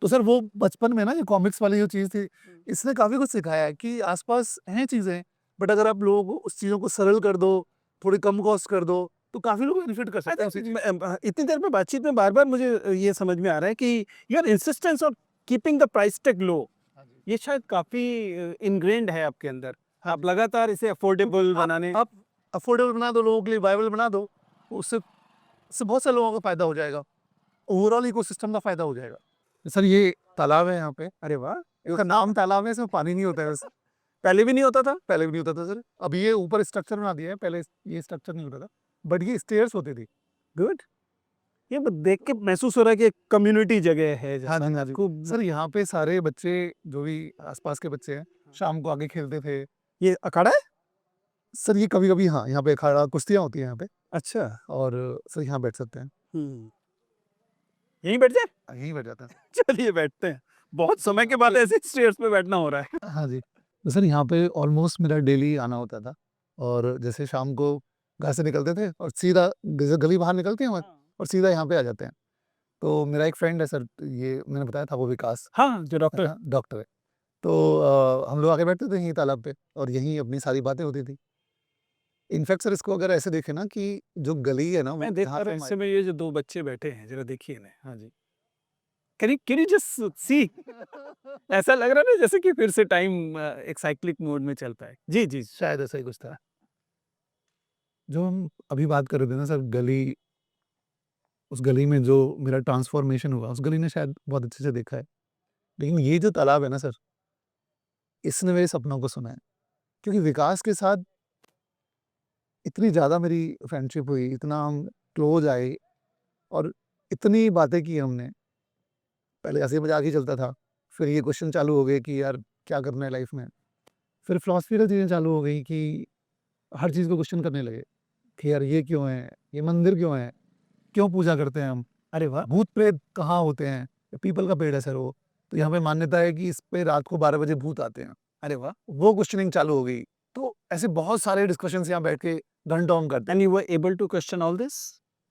तो सर वो बचपन में ना, ये कॉमिक्स वाली जो चीज़ थी, इसने काफ़ी कुछ सिखाया है कि आस-पास हैं चीज़ें, बट अगर आप लोग उस चीज़ों को सरल कर दो, थोड़ी कम कॉस्ट कर दो, तो काफ़ी लोग बेनिफिट कर सकते हैं उसी चीज़। इतनी देर में बातचीत में बार-बार मुझे ये समझ में आ रहा है कि your insistence on keeping the price tag low, हाँ जी। ये शायद काफ़ी इनग्रेन्ड है आपके अंदर। आप लगातार इसे अफोर्डेबल बनाने। आप अफोर्डेबल बना दो, लोगों के लिए वायबल बना दो, उससे उससे बहुत सारे लोगों को फ़ायदा हो जाएगा। ओवरऑल इकोसिस्टम का फ़ायदा हो जाएगा। सर ये तालाब है यहाँ पे, अरे वाह! इसका नाम तालाब है, इसमें पानी नहीं होता है वैसे। पहले भी नहीं होता था? पहले भी नहीं होता था सर। अभी ये ऊपर स्ट्रक्चर बना दिया है, पहले ये स्ट्रक्चर नहीं होता था। बट ये स्टेयर्स होती थी। गुड। ये देख के महसूस हो रहा है कि एक कम्युनिटी जगह है हाँ जैसा। जी, हाँ जी। खूब। सर यहाँ पे सारे बच्चे, जो भी आस-पास के बच्चे हैं, शाम को आके खेलते थे। ये अखाड़ा है? सर ये कभी-कभी, हाँ, यहाँ पे अखाड़ा, कुश्तियाँ होती हैं यहाँ पे, अच्छा। और सर यहाँ बैठ सकते हैं। हुँ। यहीं बैठ जाएँ? यहीं बैठ जाते हैं। चलिए बैठते हैं। बहुत समय के बाद ऐसे स्टेयर्स पे बैठना हो रहा है। हाँ जी। तो सर यहाँ पे ऑलमोस्ट मेरा डेली आना होता था और जैसे शाम को घर से निकलते थे और सीधा गली बाहर निकलते हैं और सीधा यहाँ पे आ जाते हैं। तो मेरा एक फ्रेंड है सर, ये मैंने बताया था वो विकास, हाँ, जो डॉक्टर डॉक्टर है। तो हम लोग आके बैठते थे यहीं तालाब पे और यहीं अपनी सारी बातें होती थी। इनफैक्ट सर इसको अगर ऐसे देखें ना कि जो गली है ना मैं देख पा रहा हूँ, इससे में ये जो 2 बच्चे बैठे हैं, ज़रा देखिए इन्हें। हाँ जी। कैन यू जस्ट सी ऐसा लग रहा है ना जैसे कि फिर से टाइम एक साइक्लिक मोड में चलता है। जी, जी। शायद ऐसा ही कुछ था। जो हम अभी बात कर रहे थे ना सर गली, उस गली में जो मेरा ट्रांसफॉर्मेशन हुआ, उस गली ने शायद बहुत अच्छे से देखा है। लेकिन ये जो तालाब है ना सर, इसने मेरे सपनों को सुना है। क्योंकि विकास के साथ इतनी ज़्यादा मेरी फ्रेंडशिप हुई, इतना हम क्लोज़ आए और इतनी बातें की हमने। पहले हँसी-मज़ाक ही चलता था, फिर ये क्वेश्चन चालू हो गए कि यार क्या करना है लाइफ़ में? फिर फिलॉसफिकल चीज़ें चालू हो गई कि हर चीज़ को क्वेश्चन करने लगे कि यार ये क्यों है? ये मंदिर क्यों है? क्यों पूजा करते हैं हम? अरे वाह! भूत-प्रेत कहाँ होते हैं? पीपल का पेड़ है सर वो, तो यहाँ पे मान्यता है कि इस पे रात को 12 बजे भूत आते हैं। अरे वाह! वो क्वेश्चनिंग चालू हो गई। तो ऐसे बहुत सारे डिस्कशंस यहाँ बैठ के घंटों हम करते हैं। And you were able to question all this?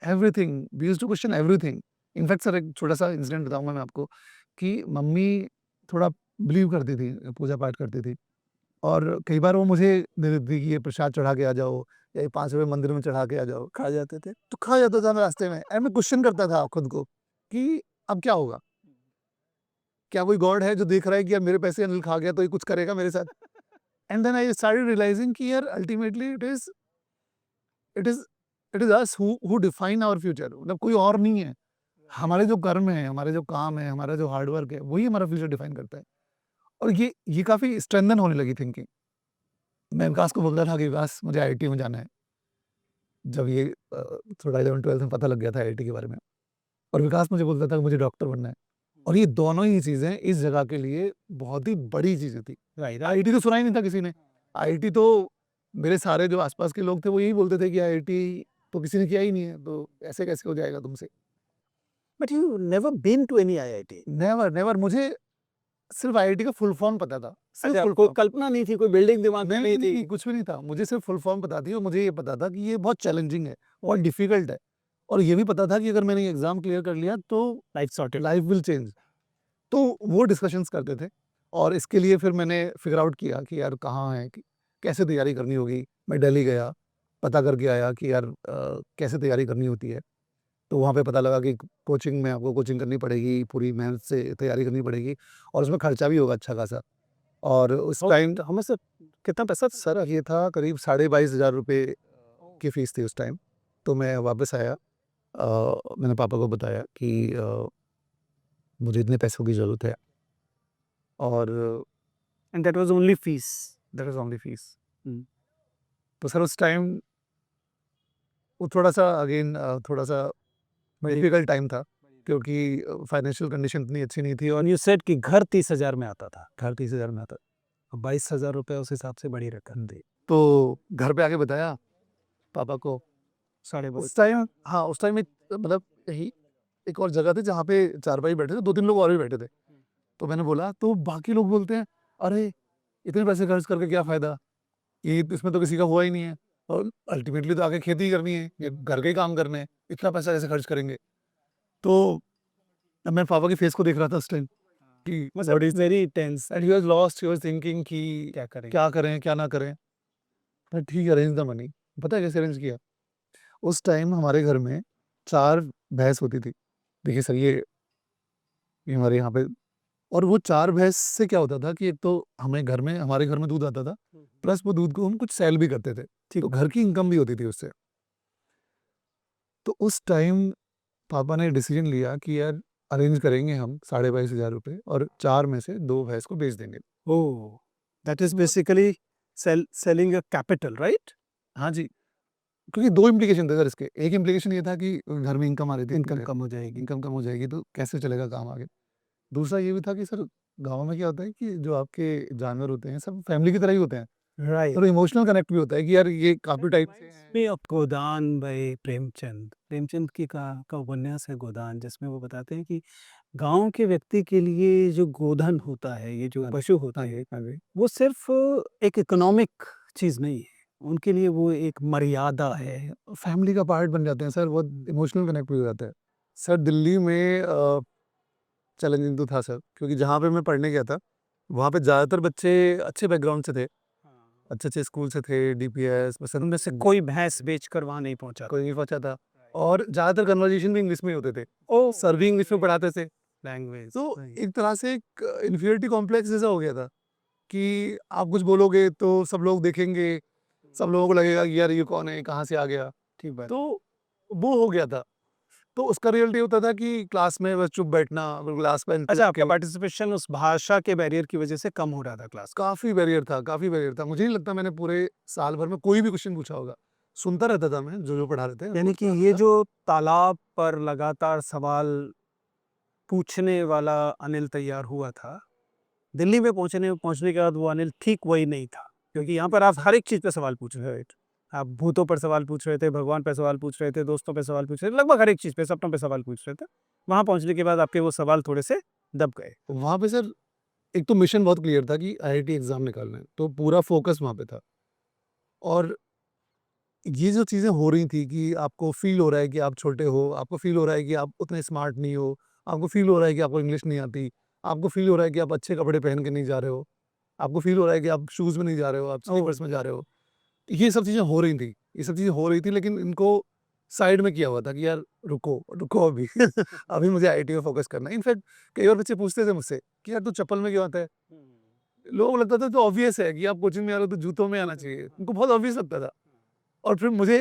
Everything, we used to question everything. In fact sir एक छोटा-सा इंसिडेंट बताऊँगा मैं आपको कि मम्मी थोड़ा बिलीव करती थी, पूजा-पाठ करती थी और कई बार वो मुझे दे देती थी कि ये प्रसाद चढ़ा के आ जाओ या ये ₹5 मंदिर में चढ़ा के आ जाओ। खा जाते थे? तो खा जाता था मैं रास्ते में एंड मैं क्वेश्चन करता था खुद को कि अब क्या होगा? क्या कोई गॉड है जो देख रहा है कि यार मेरे पैसे अनिल खा गया तो ये कुछ करेगा मेरे साथ? And then I started realising कि यार ultimately it is it is us who define our future, मतलब कोई और नहीं है। हमारे जो कर्म है, हमारे जो काम है, हमारा जो हार्ड वर्क है, वही हमारा फ्यूचर डिफाइन करता है। और ये काफ़ी स्ट्रेंथन होने लगी थिंकिंग। मैं विकास को बोलता था कि विकास मुझे आईआईटी में जाना है। जब ये थोड़ा 11th-12th में पता लग गया था आईआईटी के बारे में और विकास मुझे बोलता था कि मुझे डॉक्टर बनना है। और ये दोनों ही चीज़ें इस जगह के लिए बहुत ही बड़ी चीज़ें थी। राइट। आईआईटी तो सुना ही नहीं था किसी ने। आईआईटी तो मेरे सारे जो आस-पास के लोग थे वो यही बोलते थे कि आईआईटी तो किसी ने किया ही नहीं है, तो ऐसे कैसे हो जाएगा तुमसे? But you never been to any IIT? Never, never मुझे सिर्फ़ आईआईटी का फुल फॉर्म पता था। सिर्फ़ अच्छा, फुल कोई फॉर्म। कल्पना नहीं थी, कोई बिल्डिंग दिमाग में नहीं, नहीं नहीं, थी? कुछ भी नहीं था। मुझे सिर्फ़ फुल फॉर्म पता थी और मुझे ये पता था कि ये बहुत चैलेंजिंग है, बहुत डिफ़िकल्ट है और ये भी पता था कि अगर मैंने ये एग्ज़ाम क्लियर कर लिया तो life sorted. Life will change. तो वो डिस्कशंस करते थे और इसके लिए फिर मैंने फिगर आउट किया कि यार कहाँ है, कि कैसे तैयारी करनी होगी। मैं दिल्ली गया, पता करके आया कि यार कैसे तैयारी करनी होती है। तो वहाँ पे पता लगा कि कोचिंग में आपको कोचिंग करनी पड़ेगी, पूरी मेहनत से तैयारी करनी पड़ेगी और उसमें खर्चा भी होगा अच्छा खासा। और उस टाइम हमें सर कितना पैसा था? सर ये था करीब ₹22,500 की फ़ीस थी उस टाइम। तो मैं वापस आया, मैंने पापा को बताया कि मुझे इतने पैसों की ज़रूरत है और and that was only fees? That was only fees. हुँ। तो सर उस टाइम वो थोड़ा-सा अगेन थोड़ा-सा डिफ़िकल्ट टाइम था क्योंकि फाइनेंशियल कंडीशन इतनी अच्छी नहीं थी और एंड यू सेड कि घर 30,000 में आता था। घर 30,000 में आता। अब 22,000 रुपए उस हिसाब से बड़ी रकम थी। तो घर पे आके बताया पापा को। साढ़े बस उस टाइम हाँ, उस टाइम एक मतलब यही एक और जगह थी जहाँ पे चारपाई बैठे थे, 2-3 लोग और भी बैठे थे। तो मैंने बोला तो बाकी लोग बोलते हैं, "अरे! इतने पैसे खर्च करके क्या फ़ायदा? ये इसमें तो किसी का हुआ ही नहीं है और अल्टीमेटली तो आगे खेती ही करनी है, ये घर के ही काम करने हैं, इतना पैसा कैसे खर्च करेंगे?" तो मैं पापा के फेस को देख रहा था उस टाइम कि मतलब very tense. And he was lost, he was thinking कि क्या करें? क्या करें, क्या ना करें? मैं ठीक है अरेंज द मनी। पता है कैसे अरेंज किया? उस टाइम हमारे घर में 4 भैंस होती थी। देखिए सर ये हमारे यहाँ पे और वो 4 भैंस से क्या होता था कि एक तो हमारे घर में दूध आता था, प्लस वो दूध को हम कुछ सेल भी करते थे। तो घर की इनकम भी होती थी उससे। तो उस टाइम पापा ने डिसीजन लिया कि यार अरेंज करेंगे हम ₹22,500 और 4 में से 2 भैंस को बेच देंगे। Oh! That is basically selling a capital, right? हाँ जी, क्योंकि 2 इम्प्लीकेशन थे सर इसके। एक इम्प्लीकेशन ये था कि घर में इनकम आ रही थी, इनकम कम हो जाएगी। इनकम कम हो जाएगी तो कैसे चलेगा काम आगे। दूसरा ये भी था कि सर गाँव में क्या होता है कि जो आपके जानवर होते हैं सब फैमिली की तरह ही होते हैं। राइट। थोड़ा इमोशनल कनेक्ट भी होता है कि यार ये काफ़ी टाइम से हैं। में ऑफ गोदान बाय प्रेमचंद। प्रेमचंद की का उपन्यास है गोदान, जिसमें वो बताते हैं कि गाँव के व्यक्ति के लिए जो गोधन होता है, ये जो हाँ, पशु होता हाँ है, जी, हाँ जी। वो सिर्फ़ एक इकोनॉमिक चीज़ नहीं है। उनके लिए वो एक मर्यादा है। फैमिली का पार्ट बन जाते हैं सर, बहुत इमोशनल कनेक्ट भी हो जाता है। सर दिल्ली में चैलेंजिंग तो था सर, क्योंकि जहाँ पे मैं पढ़ने गया था, वहाँ पे ज़्यादातर बच्चे अच्छे बैकग्राउंड से थे, अच्छे-अच्छे स्कूल से थे, डीपीएस, बस उनमें से कोई भैंस बेचकर वहाँ नहीं पहुँचा। कोई नहीं पहुँचा था और ज़्यादातर कन्वर्सेशन भी इंग्लिश में ही होते थे। ओह! सर भी इंग्लिश में पढ़ाते थे। लैंग्वेज। तो एक तरह से एक इन्फीरियरिटी कॉम्प्लेक्स जैसा हो गया था कि आप कुछ बोलोगे तो सब लोग देखेंगे, सब लोगों को लगेगा कि यार ये कौन है, कहाँ से आ गया? ठीक बात। तो वो हो गया था। तो उसका रिज़ल्ट ये होता था कि क्लास में बस चुप बैठना, बिल्कुल लास्ट बेंच पे अच्छा, के आपका पार्टिसिपेशन उस भाषा के बैरियर की वज़ह से कम हो रहा था क्लास का। काफ़ी बैरियर था, काफ़ी बैरियर था। मुझे नहीं लगता मैंने पूरे साल भर में कोई भी क्वेश्चन पूछा होगा। सुनता रहता था मैं, जो-जो पढ़ा रहे थे। यानी कि ये जो तालाब पर लगातार सवाल पूछने वाला अनिल तैयार हुआ था, दिल्ली में पहुँचने के बाद वो अनिल ठीक वही नहीं था। क्योंकि यहाँ पर आप हर एक चीज़ पे सवाल पूछ रहे थे। आप भूतों पर सवाल पूछ रहे थे, भगवान पे सवाल पूछ रहे थे, दोस्तों पे सवाल पूछ रहे थे, लगभग हर एक चीज़ पे, सपनों पे सवाल पूछ रहे थे। वहाँ पहुँचने के बाद आपके वो सवाल थोड़े से दब गए। वहाँ पे सर एक तो मिशन बहुत क्लियर था कि आईआईटी एग्ज़ाम निकालना है, तो पूरा फ़ोकस वहाँ पे था। और ये जो चीज़ें हो रही थी कि आपको फ़ील हो रहा है कि आप छोटे हो, आपको फ़ील हो रहा है कि आप उतने स्मार्ट नहीं हो, आपको फ़ील हो रहा है कि आपको इंग्लिश नहीं आती, आपको फ़ील हो रहा है कि आप अच्छे कपड़े पहन के नहीं जा रहे हो, आपको फ़ील हो रहा है कि आप शूज़ में नहीं जा रहे हो, आप स्लीपर्स में जा रहे हो। ये सब चीज़ें हो रही थी, ये सब चीज़ें हो रही थी, लेकिन इनको साइड में किया हुआ था कि यार रुको, रुको अभी अभी मुझे आईआईटी में फ़ोकस करना है। इनफैक्ट कई बार बच्चे पूछते थे मुझसे कि यार तू चप्पल में क्यों आता है? लोगों को लगता था तो ऑब्वियस है कि आप कोचिंग में आ रहे हो तो जूतों में आना चाहिए। उनको बहुत ऑब्वियस लगता था। और फिर मुझे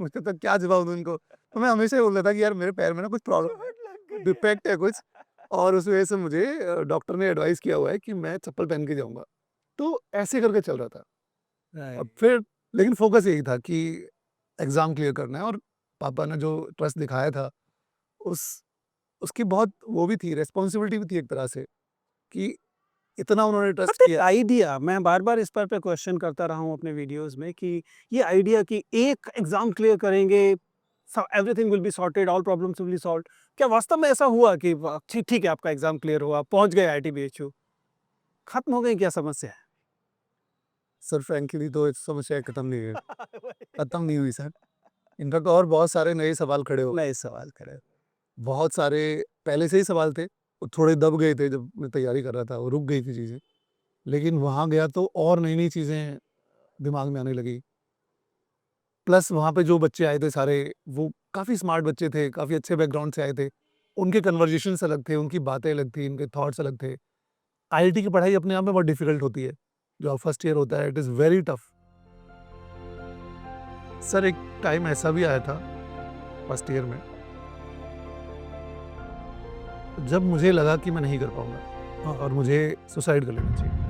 मुझे तो क्या जवाब दूँ इनको? तो मैं हमेशा ये बोलता था कि यार मेरे पैर में ना कुछ प्रॉब्लम है, डिफेक्ट है कुछ और उस वजह से मुझे डॉक्टर ने एडवाइस किया हुआ है कि मैं चप्पल पहन के जाऊँगा। तो ऐसे करके चल रहा था। अब फिर लेकिन फ़ोकस यही था कि एग्ज़ाम क्लियर करना है और पापा ने जो ट्रस्ट दिखाया था, उस उसकी बहुत वो भी थी, रिस्पॉन्सिबिलिटी भी थी एक तरह से कि इतना उन्होंने ट्रस्ट बट एक किया। आइडिया, मैं बार-बार इस पर पे क्वेश्चन करता रहा हूँ अपने वीडियोज़ में कि ये आइडिया कि एक एग्ज़ाम क्लियर करेंगे, everything will be sorted, all problems will be solved. क्या वास्तव में ऐसा हुआ कि ठीक है, आपका एग्ज़ाम क्लियर हुआ, पहुँच गए आईआईटी बीएचयू, खत्म हो गई क्या समस्या? सर फ्रैंकली तो इस समस्या खत्म नहीं हुई, खत्म नहीं हुई सर। इनफैक्ट और बहुत सारे नए सवाल खड़े हो गए। नए सवाल करें। बहुत सारे पहले से ही सवाल थे, वो थोड़े दब गए थे जब मैं तैयारी कर रहा था, वो रुक गई थी चीज़ें। लेकिन वहाँ गया तो और नई-नई चीज़ें दिमाग में आने लगी। प्लस वहाँ पे जो बच्चे आए थे सारे, वो काफ़ी स्मार्ट बच्चे थे, काफ़ी अच्छे बैकग्राउंड से आए थे। उनके कन्वर्सेशंस अलग थे, उनकी बातें अलग थी, उनके थॉट्स अलग थे। आईआईटी की पढ़ाई अपने आप में बहुत डिफ़िकल्ट होती है। जो फर्स्ट ईयर होता है, it is very tough. Sir एक टाइम ऐसा भी आया था फर्स्ट ईयर में, जब मुझे लगा कि मैं नहीं कर पाऊँगा और मुझे सुसाइड कर लेना चाहिए।